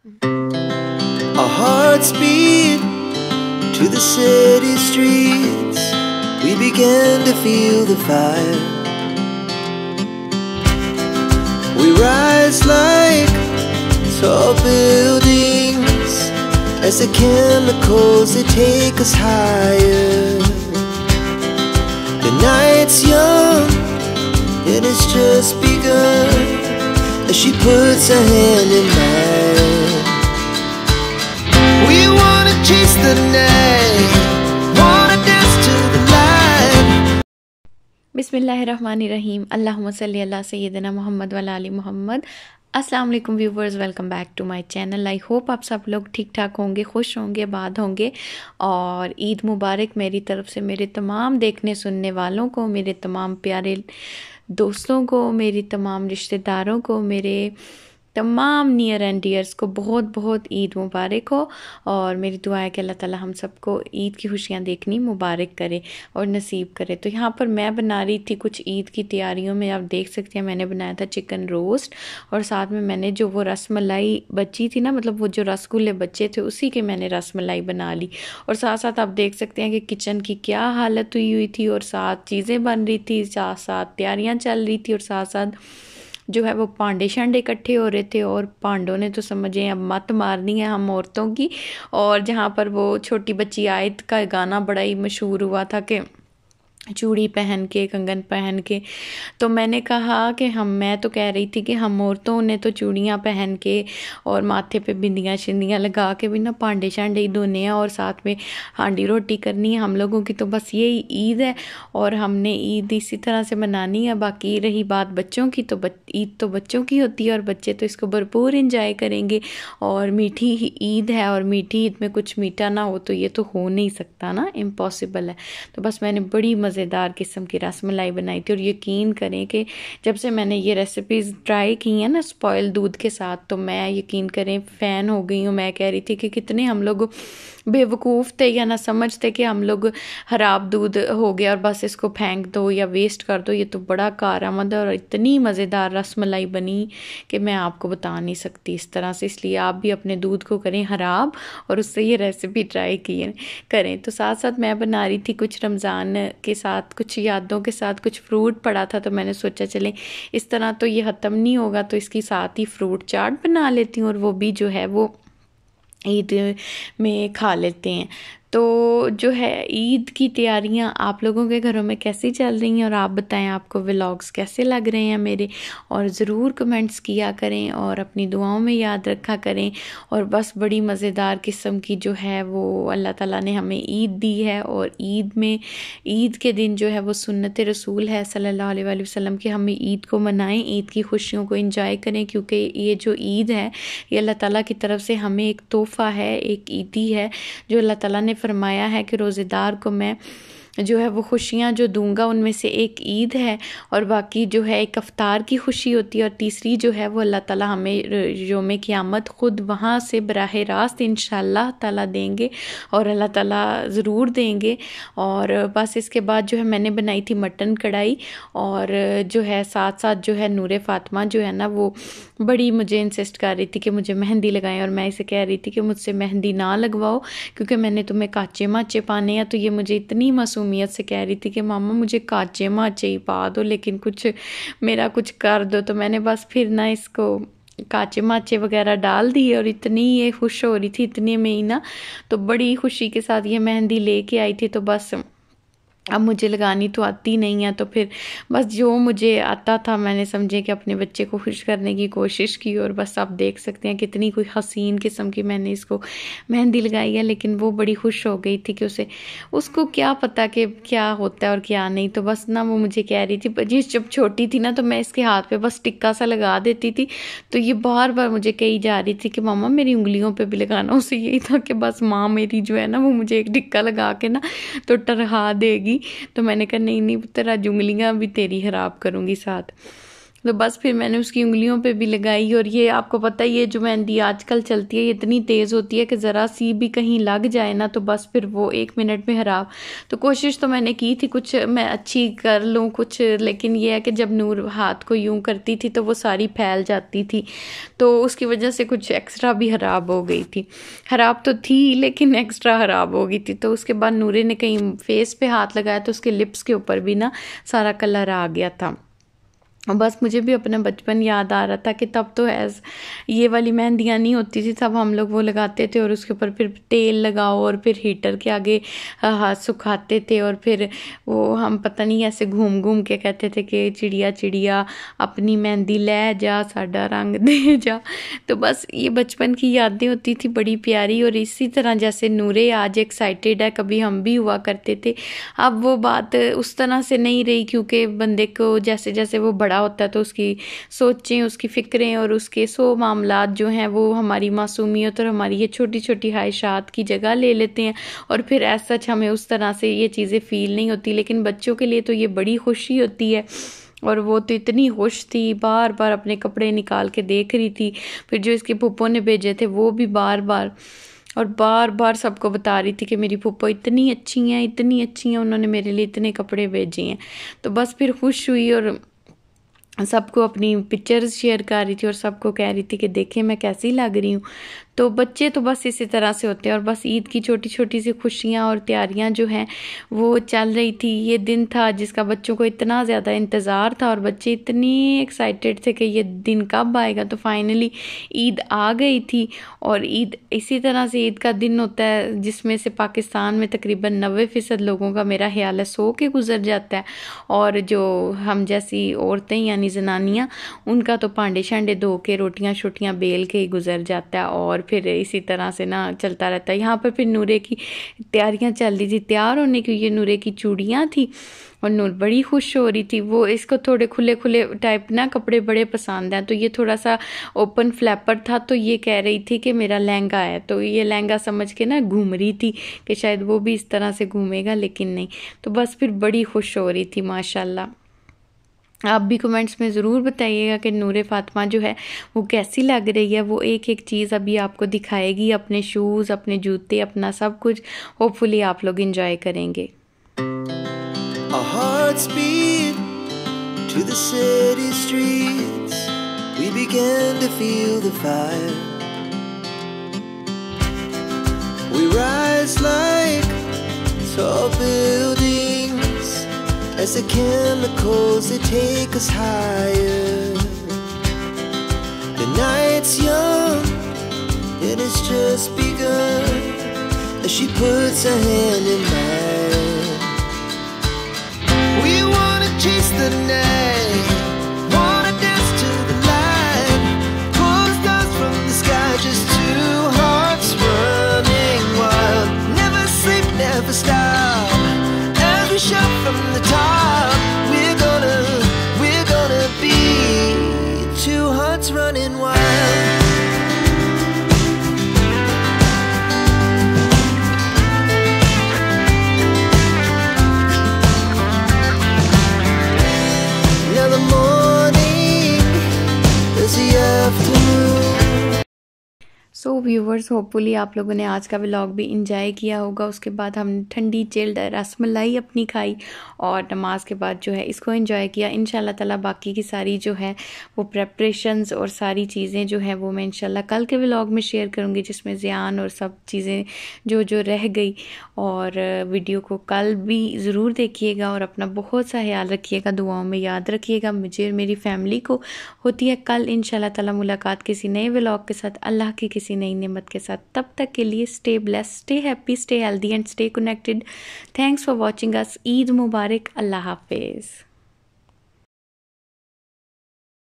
Our hearts beat to the city streets. We began to feel the fire. We rise like tall buildings as the chemicals they take us higher. The night's young and it's just begun as she puts her hand in mine. We wanna chase the night, wanna dance to the light. बिस्मिल्लाहिर्रहमानिर्रहीम। अल्लाहुम्मा सल्ली अला सय्यिदिना मोहम्मद व अला आलि मोहम्मद। अस्सलाम वालेकुम viewers, welcome back to my channel. I hope आप सब लोग ठीक ठाक होंगे, खुश होंगे, आबाद होंगे। और ईद मुबारक मेरी तरफ से मेरे तमाम देखने सुनने वालों को, मेरे तमाम प्यारे दोस्तों को, मेरी तमाम रिश्तेदारों को, मेरे तमाम नियर एंड डियर्स को बहुत बहुत ईद मुबारक हो। और मेरी दुआ है कि अल्लाह ताला हम सबको ईद की खुशियाँ देखनी मुबारक करे और नसीब करे। तो यहाँ पर मैं बना रही थी कुछ ईद की तैयारियों में, आप देख सकते हैं मैंने बनाया था चिकन रोस्ट, और साथ में मैंने जो वो रसमलाई बची थी ना, मतलब वो जो रसगुल्ले बचे थे उसी के मैंने रसमलाई बना ली। और साथ साथ आप देख सकते हैं कि किचन की क्या हालत हुई थी, और साथ चीज़ें बन रही थी, साथ साथ तैयारियाँ चल रही थी, और साथ साथ जो है वो पांडे शांडे इकट्ठे हो रहे थे। और पांडों ने तो समझे अब मत मारनी है हम औरतों की। और जहाँ पर वो छोटी बच्ची आयत का गाना बड़ा ही मशहूर हुआ था कि चूड़ी पहन के, कंगन पहन के, तो मैंने कहा कि मैं तो कह रही थी कि हम औरतों ने तो चूड़ियाँ पहन के और माथे पे बिंदियाँ शिंदियाँ लगा के भी ना पांडे शांडे ही धोने हैं, और साथ में हांडी रोटी करनी है हम लोगों की। तो बस यही ईद है और हमने ईद इसी तरह से मनानी है। बाकी रही बात बच्चों की, तो ईद तो बच्चों की होती है और बच्चे तो इसको भरपूर इंजॉय करेंगे। और मीठी ईद है, और मीठी ईद में कुछ मीठा ना हो तो ये तो हो नहीं सकता ना, इम्पॉसिबल है। तो बस मैंने बड़ी मज़ेदार किस्म की रसमलाई बनाई थी। और यकीन करें कि जब से मैंने ये रेसिपीज़ ट्राई की हैं ना स्पॉइल दूध के साथ, तो मैं यकीन करें फ़ैन हो गई हूँ। मैं कह रही थी कि कितने हम लोग बेवकूफ़ थे या ना समझते कि हम लोग ख़राब दूध हो गया और बस इसको फेंक दो या वेस्ट कर दो। ये तो बड़ा कारआमद है और इतनी मज़ेदार रसमलाई बनी कि मैं आपको बता नहीं सकती इस तरह से। इसलिए आप भी अपने दूध को करें ख़राब और उससे ये रेसिपी ट्राई करें। तो साथ साथ मैं बना रही थी कुछ रमज़ान के साथ, कुछ यादों के साथ, कुछ फ्रूट पड़ा था, तो मैंने सोचा चलें इस तरह तो ये ख़त्म नहीं होगा, तो इसकी साथ ही फ्रूट चाट बना लेती हूँ और वो भी जो है वो ईद में खा लेते हैं। तो जो है ईद की तैयारियां आप लोगों के घरों में कैसी चल रही हैं, और आप बताएं आपको व्लॉग्स कैसे लग रहे हैं मेरे, और ज़रूर कमेंट्स किया करें और अपनी दुआओं में याद रखा करें। और बस बड़ी मज़ेदार किस्म की जो है वो अल्लाह ताला ने हमें ईद दी है, और ईद में ईद के दिन जो है वो सुन्नत रसूल है सल्लल्लाहु अलैहि वसल्लम की, हमें ईद को मनाएं, ईद की खुशियों को एंजॉय करें, क्योंकि ये जो ईद है ये अल्लाह ताला की तरफ से हमें एक तोहफ़ा है, एक ईदी है जो अल्लाह ताला ने फरमाया है कि रोज़ेदार को मैं जो है वो खुशियाँ जो दूंगा उनमें से एक ईद है, और बाकी जो है एक अफ्तार की खुशी होती है, और तीसरी जो है वो अल्लाह ताला हमें यौम क़यामत ख़ुद वहाँ से बराह रास्त इंशाअल्लाह ताला देंगे, और अल्लाह ताला ज़रूर देंगे। और बस इसके बाद जो है मैंने बनाई थी मटन कढ़ाई, और जो है साथ साथ जो है नूरे फ़ातिमा जो है ना वो बड़ी मुझे इंसिस्ट कर रही थी कि मुझे मेहंदी लगाएं, और मैं इसे कह रही थी कि मुझसे मेहंदी ना लगवाओ क्योंकि मैंने तुम्हें काचे माचे पाने हैं। तो ये मुझे इतनी मासूमियत से कह रही थी कि मामा मुझे काचे माचे ही पा दो, लेकिन कुछ मेरा कुछ कर दो। तो मैंने बस फिर ना इसको काचे माचे वगैरह डाल दिए, और इतनी ये खुश हो रही थी इतने में ही ना, तो बड़ी खुशी के साथ ये मेहंदी लेके आई थी। तो बस अब मुझे लगानी तो आती नहीं है, तो फिर बस जो मुझे आता था मैंने समझे कि अपने बच्चे को खुश करने की कोशिश की। और बस आप देख सकते हैं कितनी कोई हसीन किस्म की मैंने इसको मेहंदी लगाई है, लेकिन वो बड़ी खुश हो गई थी कि उसको क्या पता कि क्या होता है और क्या नहीं। तो बस ना वो मुझे कह रही थी, जिस जब छोटी थी ना तो मैं इसके हाथ पे बस टिक्का सा लगा देती थी, तो ये बार बार मुझे कही जा रही थी कि मामा मेरी उंगलियों पे भी लगाना। उसे यही था कि बस माँ मेरी जो है ना वो मुझे एक टिक्का लगा के ना तो टरहा देगी। तो मैंने कहा नहीं नहीं तेरा उंगलियां भी तेरी खराब करूँगी साथ। तो बस फिर मैंने उसकी उंगलियों पे भी लगाई। और ये आपको पता है, ये जो मेहंदी आजकल चलती है ये इतनी तेज़ होती है कि ज़रा सी भी कहीं लग जाए ना तो बस फिर वो 1 मिनट में ख़राब। तो कोशिश तो मैंने की थी कुछ मैं अच्छी कर लूँ कुछ, लेकिन ये है कि जब नूर हाथ को यूँ करती थी तो वो सारी फैल जाती थी, तो उसकी वजह से कुछ एक्स्ट्रा भी ख़राब हो गई थी। ख़राब तो थी लेकिन एक्स्ट्रा ख़राब हो गई थी। तो उसके बाद नूरे ने कहीं फेस पे हाथ लगाया तो उसके लिप्स के ऊपर भी ना सारा कलर आ गया था। और बस मुझे भी अपना बचपन याद आ रहा था कि तब तो ये वाली मेहंदियाँ नहीं होती थी, तब हम लोग वो लगाते थे और उसके ऊपर फिर तेल लगाओ और फिर हीटर के आगे हाथ सुखाते थे। और फिर वो हम पता नहीं ऐसे घूम घूम के कहते थे कि चिड़िया चिड़िया अपनी मेहंदी ले जा साडा रंग दे जा। तो बस ये बचपन की यादें होती थी बड़ी प्यारी। और इसी तरह जैसे नूरे आज एक्साइटेड है, कभी हम भी हुआ करते थे। अब वो बात उस तरह से नहीं रही, क्योंकि बंदे को जैसे जैसे वो बड़ा होता है तो उसकी सोचें, उसकी फ़िक्रें और उसके 100 मामलात जो हैं वो हमारी मासूमियत और हमारी ये छोटी छोटी ख्वाहिशात की जगह ले लेते हैं। और फिर ऐसा सच हमें उस तरह से ये चीज़ें फ़ील नहीं होती, लेकिन बच्चों के लिए तो ये बड़ी खुशी होती है। और वो तो इतनी खुश थी, बार बार अपने कपड़े निकाल के देख रही थी। फिर जो इसके फूफो ने भेजे थे वो भी बार बार और बार बार सबको बता रही थी कि मेरी फूफो इतनी अच्छी हैं, इतनी अच्छी हैं, उन्होंने मेरे लिए इतने कपड़े भेजे हैं। तो बस फिर खुश हुई और सबको अपनी पिक्चर्स शेयर कर रही थी और सबको कह रही थी कि देखें मैं कैसी लग रही हूँ। तो बच्चे तो बस इसी तरह से होते हैं। और बस ईद की छोटी छोटी सी खुशियाँ और तैयारियाँ जो हैं वो चल रही थी। ये दिन था जिसका बच्चों को इतना ज़्यादा इंतज़ार था और बच्चे इतनी एक्साइटेड थे कि ये दिन कब आएगा। तो फाइनली ईद आ गई थी। और ईद इसी तरह से ईद का दिन होता है जिसमें से पाकिस्तान में तकरीबन 90% लोगों का मेरा ख्याल है सो के गुजर जाता है। और जो हम जैसी औरतें यानी जनानियाँ, उनका तो पांडे शांडे धो के रोटियाँ शोटियाँ बेल के ही गुजर जाता है। और फिर इसी तरह से ना चलता रहता है। यहाँ पर फिर नूरे की तैयारियां चल रही थी तैयार होने की। ये नूरे की चूड़ियाँ थी और नूर बड़ी खुश हो रही थी। वो इसको थोड़े खुले खुले टाइप ना कपड़े बड़े पसंद हैं, तो ये थोड़ा सा ओपन फ्लैपर था। तो ये कह रही थी कि मेरा लहंगा है, तो ये लहंगा समझ के ना घूम रही थी कि शायद वो भी इस तरह से घूमेगा, लेकिन नहीं। तो बस फिर बड़ी खुश हो रही थी माशाल्लाह। आप भी कमेंट्स में ज़रूर बताइएगा कि नूरे फातिमा जो है वो कैसी लग रही है। वो एक एक चीज़ अभी आपको दिखाएगी, अपने शूज़, अपने जूते, अपना सब कुछ। होपफुली आप लोग इंजॉय करेंगे। Our hearts beat to the city streets. We began to feel the fire. We rise like tall buildings as the chemicals, they take us higher. The night's young and it's just begun as she puts her hand in mine. We wanna chase the night, wanna dance to the light, pull the stars from the sky, just two hearts running wild. Never sleep, never stop, as we shout from the top. We're gonna be two hearts running wild. Now the morning is the afternoon. So viewers, hopefully आप लोगों ने आज का vlog भी enjoy किया होगा। उसके बाद हम ठंडी चिल्ड रसमलाई अपनी खाई और नमाज के बाद जो है इसको एंजॉय किया। इंशाल्लाह ताला बाकी की सारी जो है वो प्रेपरेशंस और सारी चीज़ें जो है वो मैं इंशाल्लाह कल के व्लॉग में शेयर करूँगी, जिसमें ज़ियान और सब चीज़ें जो जो रह गई। और वीडियो को कल भी ज़रूर देखिएगा और अपना बहुत सा ख्याल रखिएगा, दुआओं में याद रखिएगा मुझे और मेरी फैमिली को। होती है कल इंशाल्लाह ताला मुलाकात किसी नए व्लॉग के साथ, अल्लाह की किसी नई नेमत के साथ। तब तक के लिए stay blessed, stay happy, stay healthy and stay connected. Thanks for watching us. Eid मुबारक। अल्लाह हाफिज़।